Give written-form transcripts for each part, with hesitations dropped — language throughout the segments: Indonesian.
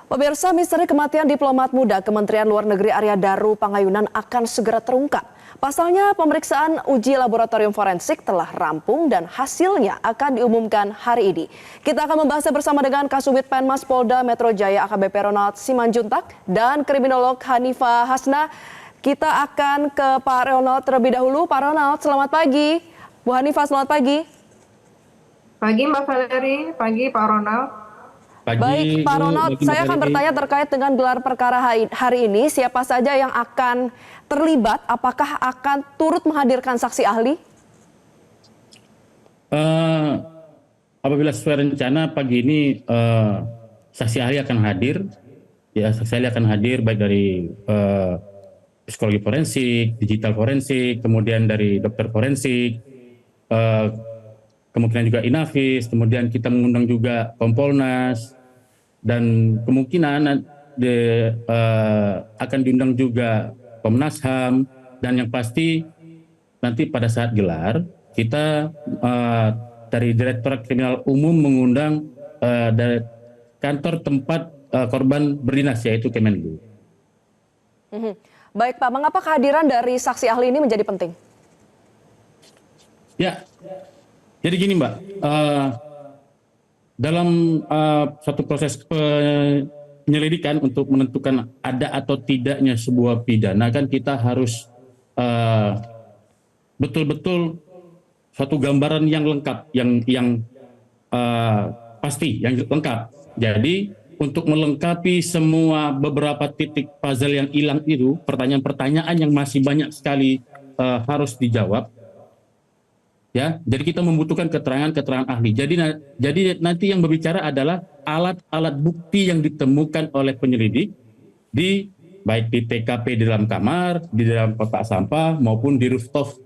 Pemirsa, misteri kematian diplomat muda Kementerian Luar Negeri Arya Daru Pangayunan akan segera terungkap. Pasalnya, pemeriksaan uji laboratorium forensik telah rampung dan hasilnya akan diumumkan hari ini. Kita akan membahasnya bersama dengan Kasubit Penmas Polda Metro Jaya AKBP Ronald Simanjuntak dan kriminolog Hanifah Hasna. Kita akan ke Pak Ronald terlebih dahulu. Pak Ronald, selamat pagi. Bu Hanifah, selamat pagi. Pagi Mbak Valeri, pagi Pak Ronald. Pagi, baik Pak Ronald, saya akan bertanya terkait dengan gelar perkara hari ini. Siapa saja yang akan terlibat? Apakah akan turut menghadirkan saksi ahli? Apabila sesuai rencana pagi ini saksi ahli akan hadir. Ya, saksi ahli akan hadir baik dari psikologi forensik, digital forensik, kemudian dari dokter forensik, kemungkinan juga Inavis, kemudian kita mengundang juga Kompolnas, dan kemungkinan akan diundang juga Komnas HAM, dan yang pasti nanti pada saat gelar kita dari Direktorat Kriminal Umum mengundang dari kantor tempat korban berdinas, yaitu Kemenlu. Baik Pak, mengapa kehadiran dari saksi ahli ini menjadi penting? Ya, jadi gini Mbak, dalam suatu proses penyelidikan untuk menentukan ada atau tidaknya sebuah pidana, kan kita harus betul-betul suatu gambaran yang lengkap, yang pasti, yang lengkap. Jadi untuk melengkapi semua beberapa titik puzzle yang hilang itu, pertanyaan-pertanyaan yang masih banyak sekali harus dijawab. Ya, jadi kita membutuhkan keterangan-keterangan ahli. Jadi nanti yang berbicara adalah alat-alat bukti yang ditemukan oleh penyelidik baik di TKP di dalam kamar, di dalam kotak sampah maupun di rooftop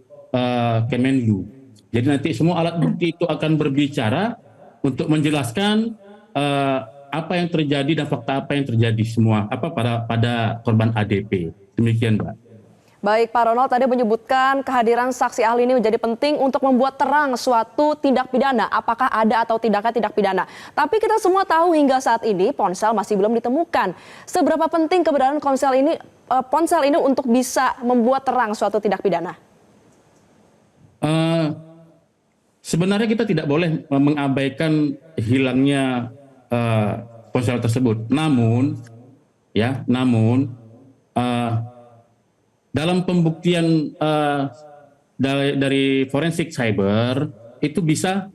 Kemenlu. Jadi nanti semua alat bukti itu akan berbicara untuk menjelaskan apa yang terjadi dan fakta apa yang terjadi semua pada korban ADP. Demikian, Mbak. Baik, Pak Ronald tadi menyebutkan kehadiran saksi ahli ini menjadi penting untuk membuat terang suatu tindak pidana, apakah ada atau tidaknya tindak pidana. Tapi kita semua tahu hingga saat ini ponsel masih belum ditemukan. Seberapa penting keberadaan ponsel ini untuk bisa membuat terang suatu tindak pidana? Sebenarnya kita tidak boleh mengabaikan hilangnya ponsel tersebut. Namun dalam pembuktian dari forensik cyber itu bisa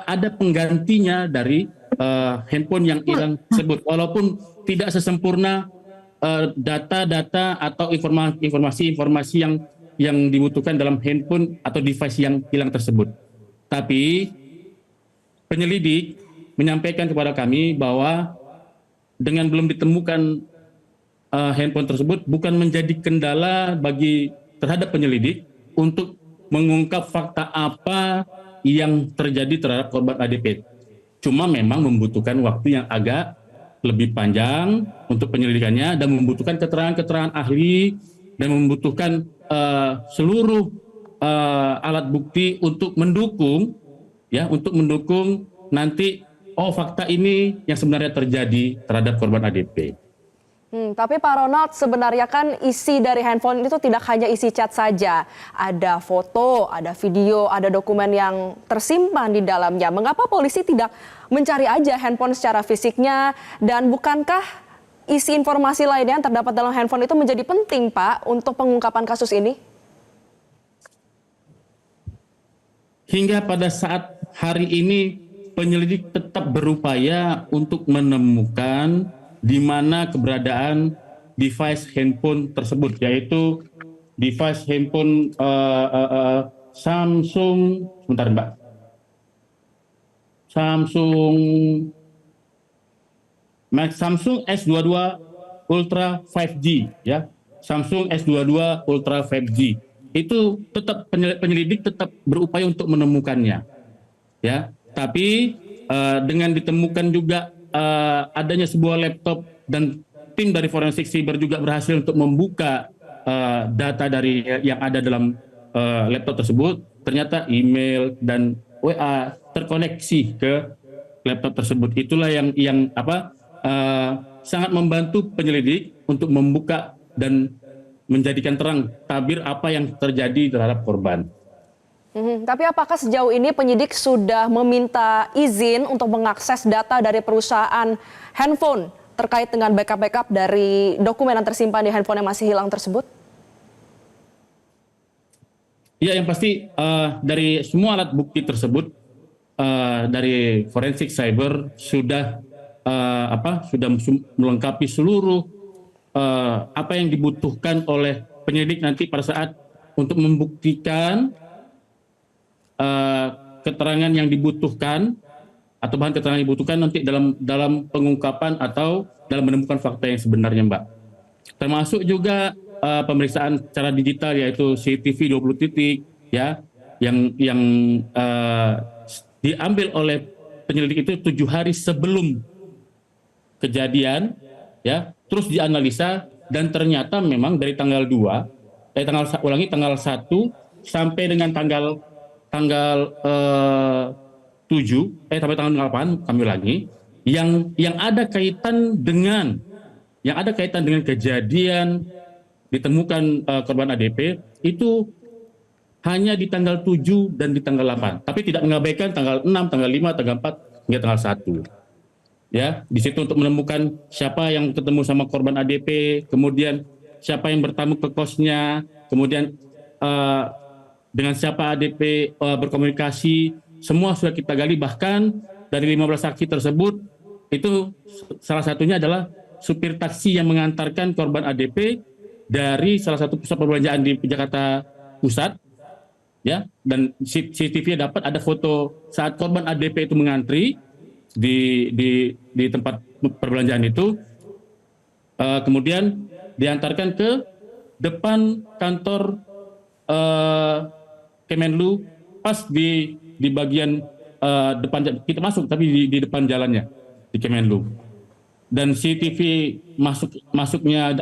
ada penggantinya dari handphone yang hilang tersebut, walaupun tidak sesempurna data-data atau informasi-informasi yang dibutuhkan dalam handphone atau device yang hilang tersebut. Tapi penyelidik menyampaikan kepada kami bahwa dengan belum ditemukan handphone tersebut bukan menjadi kendala terhadap penyelidik untuk mengungkap fakta apa yang terjadi terhadap korban ADP. Cuma memang membutuhkan waktu yang agak lebih panjang untuk penyelidikannya dan membutuhkan keterangan-keterangan ahli dan membutuhkan seluruh alat bukti untuk mendukung nanti fakta ini yang sebenarnya terjadi terhadap korban ADP. Tapi Pak Ronald, sebenarnya kan isi dari handphone itu tidak hanya isi chat saja. Ada foto, ada video, ada dokumen yang tersimpan di dalamnya. Mengapa polisi tidak mencari aja handphone secara fisiknya? Dan bukankah isi informasi lainnya yang terdapat dalam handphone itu menjadi penting, Pak, untuk pengungkapan kasus ini? Hingga pada saat hari ini, penyelidik tetap berupaya untuk menemukan di mana keberadaan device handphone tersebut, yaitu device handphone Samsung S22 Ultra 5G, ya. Samsung S22 Ultra 5G. Itu tetap penyelidik tetap berupaya untuk menemukannya. Ya, tapi dengan ditemukan juga adanya sebuah laptop dan tim dari forensik cyber juga berhasil untuk membuka data dari yang ada dalam laptop tersebut. Ternyata email dan WA terkoneksi ke laptop tersebut. Itulah yang sangat membantu penyelidik untuk membuka dan menjadikan terang tabir apa yang terjadi terhadap korban. Tapi apakah sejauh ini penyidik sudah meminta izin untuk mengakses data dari perusahaan handphone terkait dengan backup-backup dari dokumen yang tersimpan di handphone yang masih hilang tersebut? Ya, yang pasti dari semua alat bukti tersebut dari forensik cyber sudah sudah melengkapi seluruh apa yang dibutuhkan oleh penyidik nanti pada saat untuk membuktikan keterangan yang dibutuhkan atau bahan keterangan yang dibutuhkan nanti dalam pengungkapan atau dalam menemukan fakta yang sebenarnya, Mbak. Termasuk juga pemeriksaan secara digital yaitu CCTV 20 titik ya yang diambil oleh penyelidik itu 7 hari sebelum kejadian ya, terus dianalisa dan ternyata memang dari tanggal 1 sampai dengan tanggal 7 sampai tanggal 8 kami lagi yang ada kaitan dengan kejadian ditemukan korban ADP itu hanya di tanggal 7 dan di tanggal 8, tapi tidak mengabaikan tanggal 6, tanggal 5, tanggal 4 hingga tanggal 1. Ya, di situ untuk menemukan siapa yang ketemu sama korban ADP, kemudian siapa yang bertamu ke kosnya, kemudian dengan siapa ADP berkomunikasi, semua sudah kita gali. Bahkan dari 15 saksi tersebut, itu salah satunya adalah supir taksi yang mengantarkan korban ADP dari salah satu pusat perbelanjaan di Jakarta Pusat, ya. Dan CCTV dapat ada foto saat korban ADP itu mengantri di tempat perbelanjaan itu, kemudian diantarkan ke depan kantor Kemenlu, pas di bagian depan, kita masuk tapi di depan jalannya di Kemenlu. Dan CCTV masuknya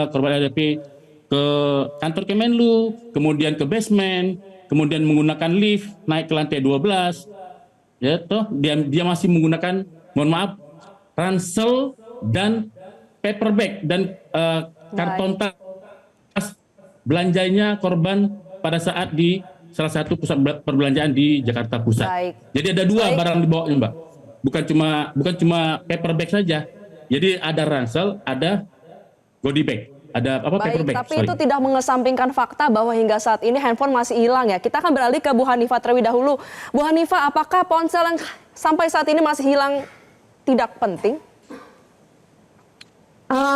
korban ADP ke kantor Kemenlu, kemudian ke basement, kemudian menggunakan lift naik ke lantai 12. Ya, toh dia masih menggunakan, mohon maaf, ransel dan paper bag dan karton tas belanjanya korban pada saat di salah satu pusat perbelanjaan di Jakarta Pusat. Baik. Jadi ada 2 barang dibawanya, Mbak. Bukan cuma paper bag saja. Jadi ada ransel, ada body bag, ada paper bag. Tapi itu tidak mengesampingkan fakta bahwa hingga saat ini handphone masih hilang ya. Kita akan beralih ke Bu Hanifah terlebih dahulu. Bu Hanifah, apakah ponsel yang sampai saat ini masih hilang tidak penting?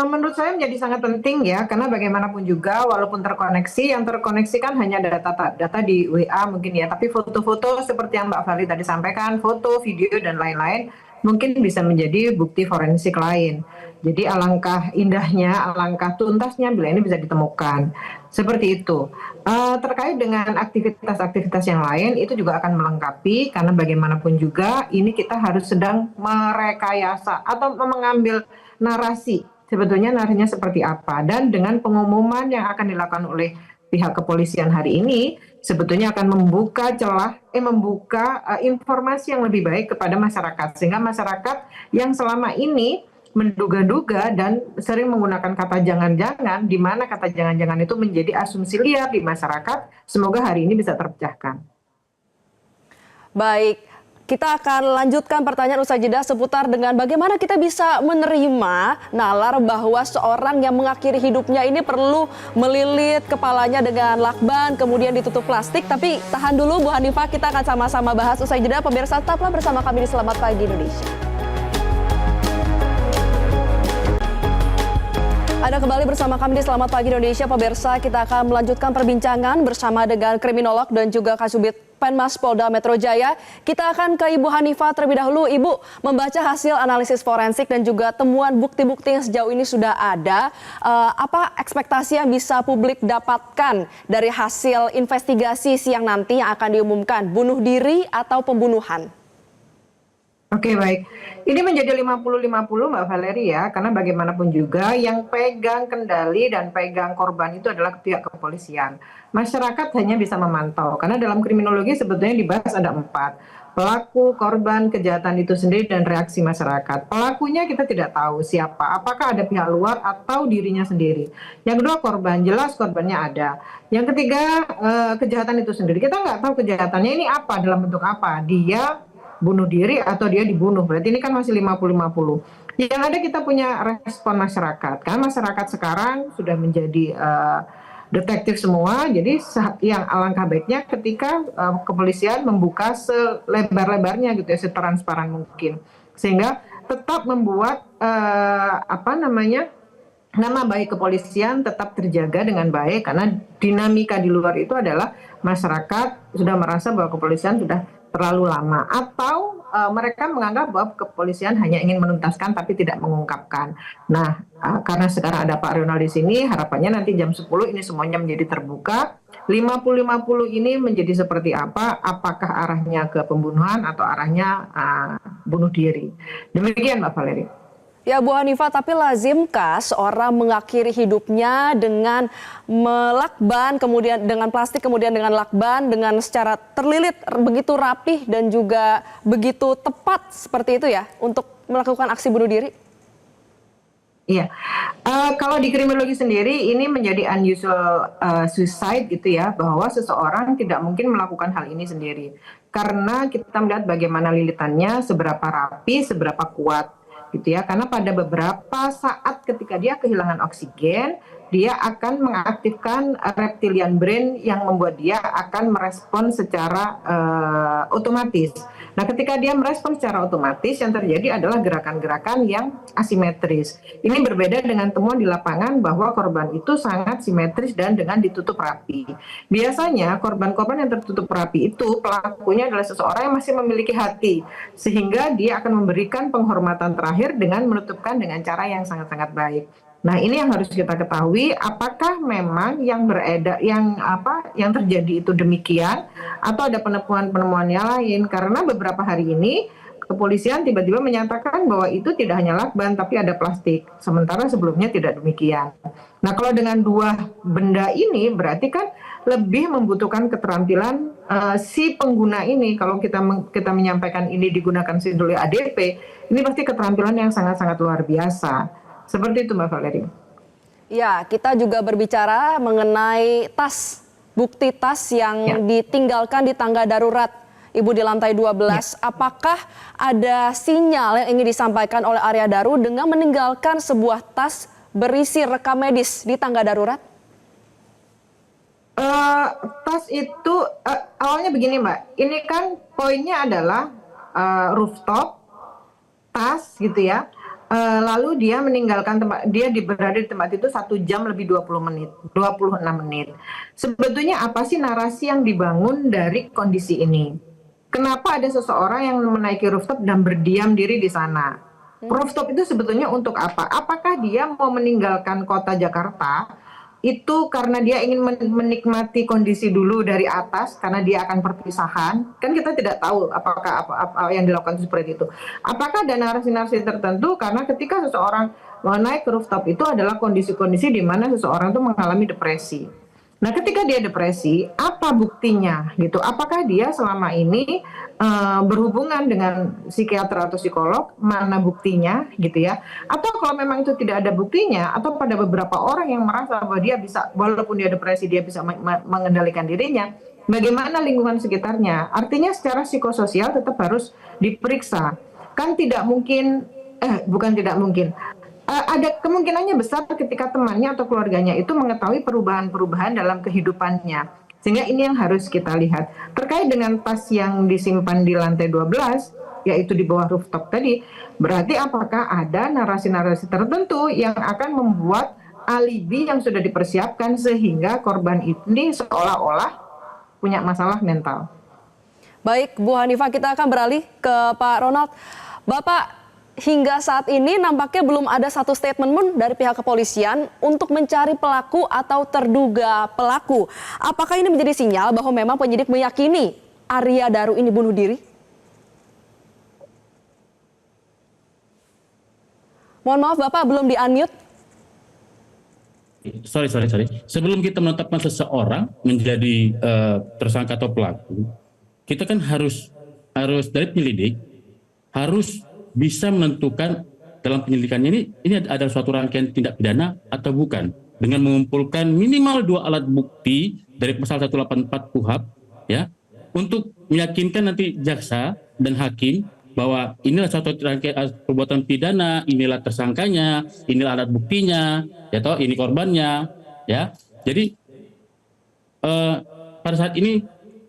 Menurut saya menjadi sangat penting ya, karena bagaimanapun juga walaupun terkoneksi, yang terkoneksi kan hanya data di WA mungkin ya, tapi foto-foto seperti yang Mbak Fali tadi sampaikan, foto, video, dan lain-lain, mungkin bisa menjadi bukti forensik lain. Jadi alangkah indahnya, alangkah tuntasnya bila ini bisa ditemukan. Seperti itu. Terkait dengan aktivitas-aktivitas yang lain, itu juga akan melengkapi, karena bagaimanapun juga ini kita harus sedang merekayasa atau mengambil narasi. Sebetulnya narasinya seperti apa, dan dengan pengumuman yang akan dilakukan oleh pihak kepolisian hari ini sebetulnya akan membuka celah, informasi yang lebih baik kepada masyarakat, sehingga masyarakat yang selama ini menduga-duga dan sering menggunakan kata jangan-jangan, di mana kata jangan-jangan itu menjadi asumsi liar di masyarakat, semoga hari ini bisa terpecahkan. Baik. Kita akan lanjutkan pertanyaan usai jeda seputar dengan bagaimana kita bisa menerima nalar bahwa seorang yang mengakhiri hidupnya ini perlu melilit kepalanya dengan lakban kemudian ditutup plastik. Tapi tahan dulu Bu Hanifah, kita akan sama-sama bahas usai jeda. Pemirsa, tetaplah bersama kami di Selamat Pagi Indonesia. Anda kembali bersama kami di Selamat Pagi Indonesia. Pemirsa, kita akan melanjutkan perbincangan bersama dengan kriminolog dan juga Kasubit Penmas Polda Metro Jaya. Kita akan ke Ibu Hanifah terlebih dahulu. Ibu, membaca hasil analisis forensik dan juga temuan bukti-bukti yang sejauh ini sudah ada, apa ekspektasi yang bisa publik dapatkan dari hasil investigasi siang nanti yang akan diumumkan, bunuh diri atau pembunuhan? Oke, baik. Ini menjadi 50-50 Mbak Valerie ya, karena bagaimanapun juga yang pegang kendali dan pegang korban itu adalah pihak kepolisian. Masyarakat hanya bisa memantau, karena dalam kriminologi sebetulnya dibahas ada 4. pelaku, korban kejahatan itu sendiri dan reaksi masyarakat. Pelakunya kita tidak tahu siapa, apakah ada pihak luar atau dirinya sendiri. Yang kedua korban, jelas korbannya ada. Yang ketiga kejahatan itu sendiri, kita nggak tahu kejahatannya ini apa, dalam bentuk apa. Dia bunuh diri atau dia dibunuh, berarti ini kan masih 50-50. Yang ada kita punya respon masyarakat, karena masyarakat sekarang sudah menjadi detektif semua, jadi yang alangkah baiknya ketika kepolisian membuka selebar-lebarnya gitu ya, setransparan mungkin, sehingga tetap membuat nama baik kepolisian tetap terjaga dengan baik, karena dinamika di luar itu adalah masyarakat sudah merasa bahwa kepolisian sudah terlalu lama, atau mereka menganggap bahwa kepolisian hanya ingin menuntaskan tapi tidak mengungkapkan. Nah, karena sekarang ada Pak Ronald di sini, harapannya nanti jam 10 ini semuanya menjadi terbuka. 50-50 ini menjadi seperti apa? Apakah arahnya ke pembunuhan atau arahnya bunuh diri? Demikian Mbak Valerie. Ya Bu Hanifah, tapi lazimkah seorang mengakhiri hidupnya dengan melakban, kemudian dengan plastik, kemudian dengan lakban, dengan secara terlilit, begitu rapih dan juga begitu tepat seperti itu ya, untuk melakukan aksi bunuh diri? Iya, kalau di kriminologi sendiri ini menjadi unusual suicide gitu ya, bahwa seseorang tidak mungkin melakukan hal ini sendiri. Karena kita melihat bagaimana lilitannya, seberapa rapi, seberapa kuat. Gitu ya, karena pada beberapa saat ketika dia kehilangan oksigen, dia akan mengaktifkan reptilian brain yang membuat dia akan merespon secara otomatis. Nah, ketika dia merespon secara otomatis, yang terjadi adalah gerakan-gerakan yang asimetris. Ini berbeda dengan temuan di lapangan bahwa korban itu sangat simetris dan dengan ditutup rapi. Biasanya korban-korban yang tertutup rapi itu pelakunya adalah seseorang yang masih memiliki hati, sehingga dia akan memberikan penghormatan terakhir dengan menutupkan dengan cara yang sangat-sangat baik. Nah, ini yang harus kita ketahui, apakah memang yang beredar yang terjadi itu demikian atau ada penemuan-penemuan yang lain, karena beberapa hari ini kepolisian tiba-tiba menyatakan bahwa itu tidak hanya lakban tapi ada plastik, sementara sebelumnya tidak demikian. Nah, kalau dengan dua benda ini berarti kan lebih membutuhkan keterampilan si pengguna ini. Kalau kita menyampaikan ini digunakan oleh ADP, ini pasti keterampilan yang sangat-sangat luar biasa. Seperti itu Mbak Valerie. Ya, kita juga berbicara mengenai tas, bukti tas yang ditinggalkan di tangga darurat Ibu di lantai 12. Apakah ada sinyal yang ingin disampaikan oleh Arya Daru dengan meninggalkan sebuah tas berisi rekam medis di tangga darurat? Tas itu awalnya begini Mbak, ini kan poinnya adalah rooftop, tas gitu ya. Lalu dia meninggalkan tempat, dia berada di tempat itu 1 jam lebih 26 menit. Sebetulnya apa sih narasi yang dibangun dari kondisi ini? Kenapa ada seseorang yang menaiki rooftop dan berdiam diri di sana? Rooftop itu sebetulnya untuk apa? Apakah dia mau meninggalkan kota Jakarta itu karena dia ingin menikmati kondisi dulu dari atas karena dia akan perpisahan? Kan kita tidak tahu apakah apa yang dilakukan seperti itu. Apakah ada narasi-narasi tertentu karena ketika seseorang naik ke rooftop itu adalah kondisi-kondisi di mana seseorang itu mengalami depresi. Nah, ketika dia depresi, apa buktinya gitu? Apakah dia selama ini berhubungan dengan psikiater atau psikolog? Mana buktinya gitu ya? Atau kalau memang itu tidak ada buktinya, atau pada beberapa orang yang merasa bahwa dia bisa, walaupun dia depresi, dia bisa mengendalikan dirinya, bagaimana lingkungan sekitarnya? Artinya secara psikososial tetap harus diperiksa. Kan tidak mungkin, bukan tidak mungkin. Ada kemungkinannya besar ketika temannya atau keluarganya itu mengetahui perubahan-perubahan dalam kehidupannya. Sehingga ini yang harus kita lihat. Terkait dengan tas yang disimpan di lantai 12, yaitu di bawah rooftop tadi, berarti apakah ada narasi-narasi tertentu yang akan membuat alibi yang sudah dipersiapkan sehingga korban ini seolah-olah punya masalah mental. Baik, Bu Hanifah, kita akan beralih ke Pak Ronald. Bapak, hingga saat ini nampaknya belum ada satu statement pun dari pihak kepolisian untuk mencari pelaku atau terduga pelaku. Apakah ini menjadi sinyal bahwa memang penyidik meyakini Arya Daru ini bunuh diri? Mohon maaf Bapak, belum di-unmute. Sorry. Sebelum kita menetapkan seseorang menjadi tersangka atau pelaku, kita kan harus dari penyelidik harus bisa menentukan dalam penyelidikannya ini adalah suatu rangkaian tindak pidana atau bukan, dengan mengumpulkan minimal 2 alat bukti dari pasal 184 KUHP ya, untuk meyakinkan nanti jaksa dan hakim bahwa inilah suatu rangkaian perbuatan pidana, inilah tersangkanya, inilah alat buktinya, ya toh, ini korbannya, ya. Jadi pada saat ini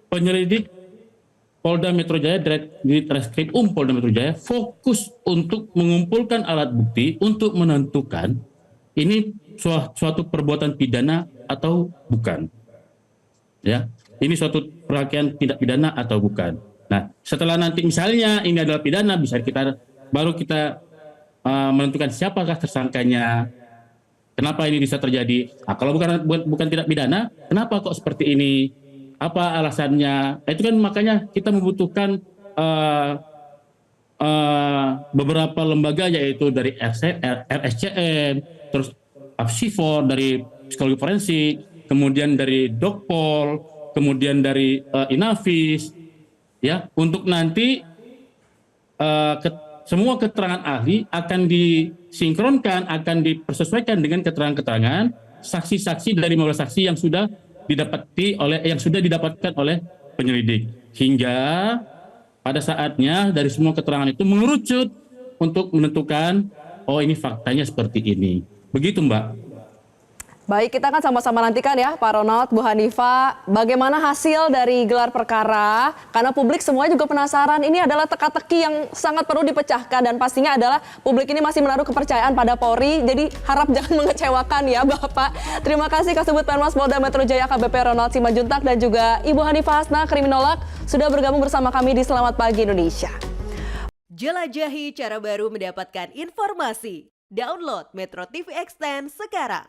penyelidik Polda Metro Jaya, di Treskrimum Polda Metro Jaya fokus untuk mengumpulkan alat bukti untuk menentukan ini suatu perbuatan pidana atau bukan. Ya, ini suatu rangkaian tindak pidana atau bukan. Nah, setelah nanti misalnya ini adalah pidana, baru kita menentukan siapakah tersangkanya. Kenapa ini bisa terjadi? Nah, kalau bukan tidak pidana, kenapa kok seperti ini? Apa alasannya? Itu kan makanya kita membutuhkan beberapa lembaga, yaitu dari RSCM, terus Apsifor dari psikologi forensik, kemudian dari Dokpol, kemudian dari Inavis, ya, untuk nanti semua keterangan ahli akan disinkronkan, akan dipersesuaikan dengan keterangan-keterangan saksi-saksi dari 15 saksi yang sudah didapatkan oleh penyelidik, hingga pada saatnya dari semua keterangan itu mengerucut untuk menentukan, oh ini faktanya seperti ini. Begitu, Mbak. Baik, kita akan sama-sama nantikan ya Pak Ronald, Bu Hanifah, bagaimana hasil dari gelar perkara, karena publik semua juga penasaran. Ini adalah teka-teki yang sangat perlu dipecahkan, dan pastinya adalah publik ini masih menaruh kepercayaan pada Polri, jadi harap jangan mengecewakan ya Bapak. Terima kasih Kasubdit Penmas Polda Metro Jaya AKBP Ronald Simanjuntak dan juga Ibu Hanifah Hasna, kriminolog, sudah bergabung bersama kami di Selamat Pagi Indonesia. Jelajahi cara baru mendapatkan informasi. Download Metro TV Extend sekarang.